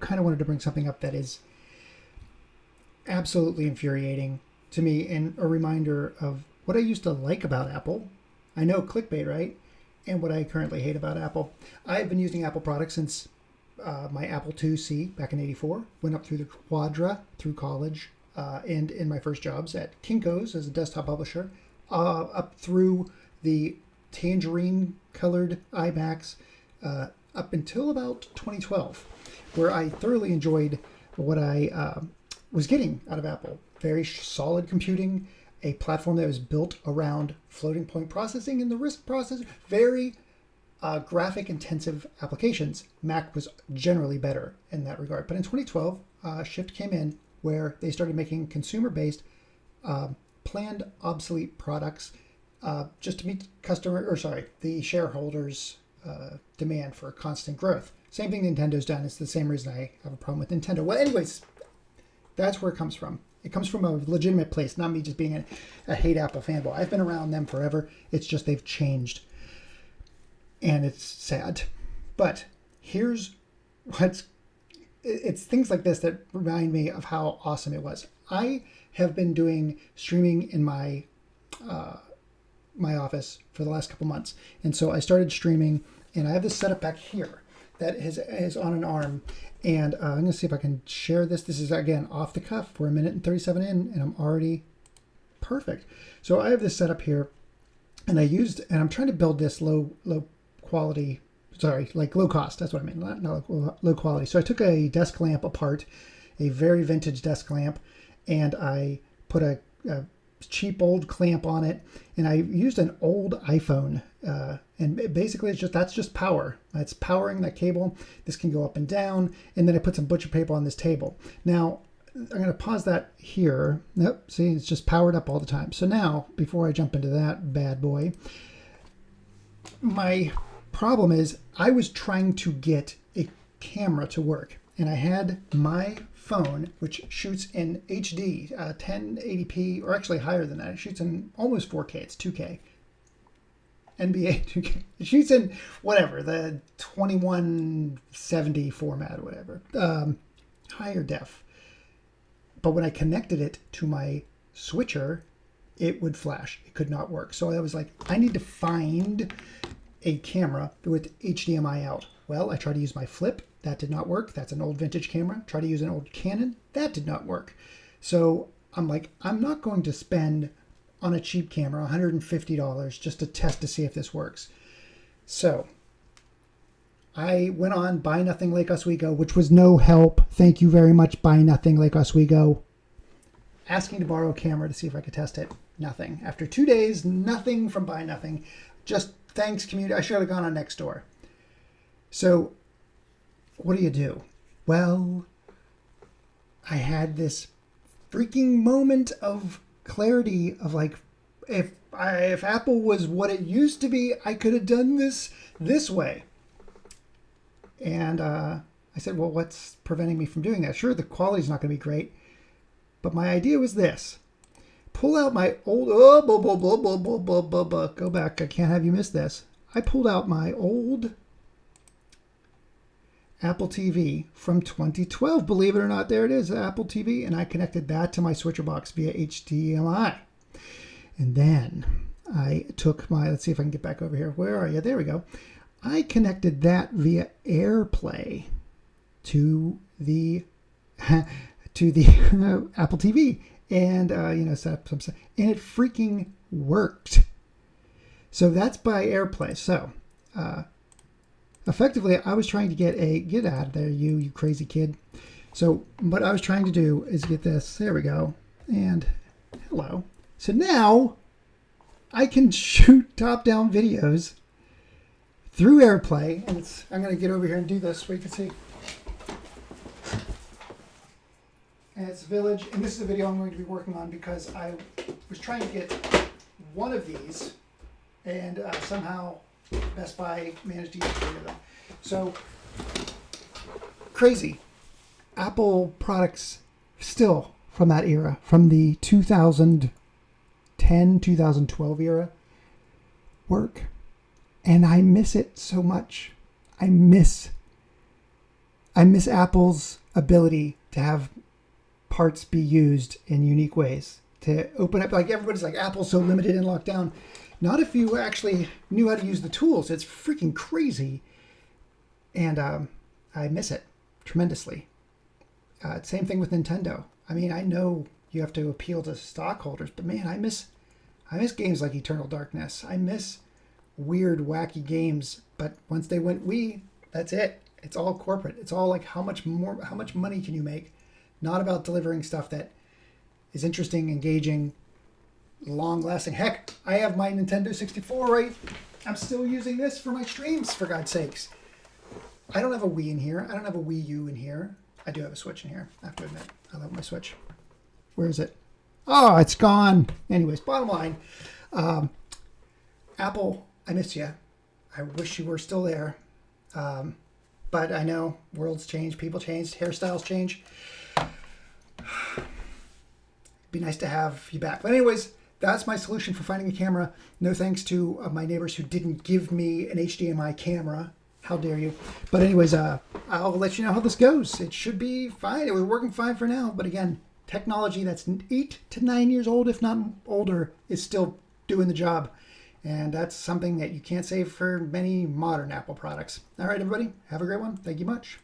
kind of wanted to bring something up that is absolutely infuriating to me and a reminder of what I used to like about Apple. I know clickbait, right? And what I currently hate about Apple. I've been using Apple products since my Apple IIc back in '84. Went up through the Quadra through college and in my first jobs at Kinko's as a desktop publisher, up through the tangerine colored iMacs up until about 2012, where I thoroughly enjoyed what I was getting out of Apple. Very solid computing, a platform that was built around floating point processing and the RISC processor, very graphic intensive applications. Mac was generally better in that regard. But in 2012, shift came in where they started making consumer-based planned obsolete products just to meet the shareholders' demand for constant growth. Same thing Nintendo's done. It's the same reason I have a problem with Nintendo. Well, anyways, that's where it comes from. It comes from a legitimate place, not me just being a hate Apple fanboy. I've been around them forever. It's just they've changed. And it's sad. But here's it's things like this that remind me of how awesome it was. I have been doing streaming in my office for the last couple months. And so I started streaming, and I have this setup back here that is on an arm. And I'm going to see if I can share this. This is, again, off the cuff. We're 1 minute and 37 in, and I'm already perfect. So I have this setup here, and I'm trying to build this low quality, like low cost. That's what I mean, not low quality. So I took a desk lamp apart, a very vintage desk lamp, and I put a cheap old clamp on it, and I used an old iPhone, and basically that's just power. It's powering that cable. This can go up and down, and then I put some butcher paper on this table. Now I'm going to pause that here. Nope, see, it's just powered up all the time. So now, before I jump into that bad boy, my problem is I was trying to get a camera to work, and I had my phone, which shoots in HD, 1080p, or actually higher than that. It shoots in almost 4K. It's 2K. NBA 2K. It shoots in whatever, the 2170 format or whatever. Higher def. But when I connected it to my switcher, it would flash. It could not work. So I was like, I need to find a camera with HDMI out. Well, I tried to use my Flip. That did not work. That's an old vintage camera. Tried to use an old Canon. That did not work. So I'm like, I'm not going to spend on a cheap camera $150 just to test to see if this works. So I went on Buy Nothing Lake Oswego, which was no help. Thank you very much, Buy Nothing Lake Oswego. Asking to borrow a camera to see if I could test it. Nothing. After 2 days, nothing from Buy Nothing. Just thanks, community. I should have gone on Nextdoor. So what do? Well, I had this freaking moment of clarity of like, if Apple was what it used to be, I could have done this way. And I said, well, what's preventing me from doing that? Sure, the quality's not going to be great, but my idea was this. Pull out my old, go back, I can't have you miss this. I pulled out my old Apple TV from 2012. Believe it or not, there it is, Apple TV. And I connected that to my switcher box via HDMI. And then I took my, let's see if I can get back over here. Where are you? There we go. I connected that via AirPlay to the Apple TV and, set up some stuff. And it freaking worked. So that's by AirPlay. So, effectively, I was trying to get out of there, you crazy kid. So what I was trying to do is get this. There we go. And hello. So now I can shoot top-down videos through AirPlay. And I'm going to get over here and do this so you can see. And it's Village. And this is a video I'm going to be working on because I was trying to get one of these. And somehow Best Buy managed to get 3 of them. So, crazy. Apple products still from that era, from the 2010, 2012 era, work. And I miss it so much. I miss I miss Apple's ability to have parts be used in unique ways. To open up, like everybody's like, Apple's so limited and locked down. Not if you actually knew how to use the tools. It's freaking crazy. And I miss it tremendously. Same thing with Nintendo. I mean, I know you have to appeal to stockholders, but man, I miss games like Eternal Darkness. I miss weird, wacky games. But once they went Wii, that's it. It's all corporate. It's all like how much money can you make? Not about delivering stuff that is interesting, engaging, long-lasting. Heck, I have my Nintendo 64 right. I'm still using this for my streams, for God's sakes. I don't have a Wii in here. I don't have a Wii U in here. I do have a Switch in here, I have to admit. I love my Switch. Where is it? Oh, it's gone. Anyways, bottom line, Apple, I miss you. I wish you were still there. But I know worlds change, people change, hairstyles change. Be nice to have you back. But anyways, that's my solution for finding a camera. No thanks to my neighbors who didn't give me an HDMI camera. How dare you? But anyways, I'll let you know how this goes. It should be fine. It was working fine for now. But again, technology that's 8 to 9 years old, if not older, is still doing the job. And that's something that you can't say for many modern Apple products. All right, everybody, have a great one. Thank you much.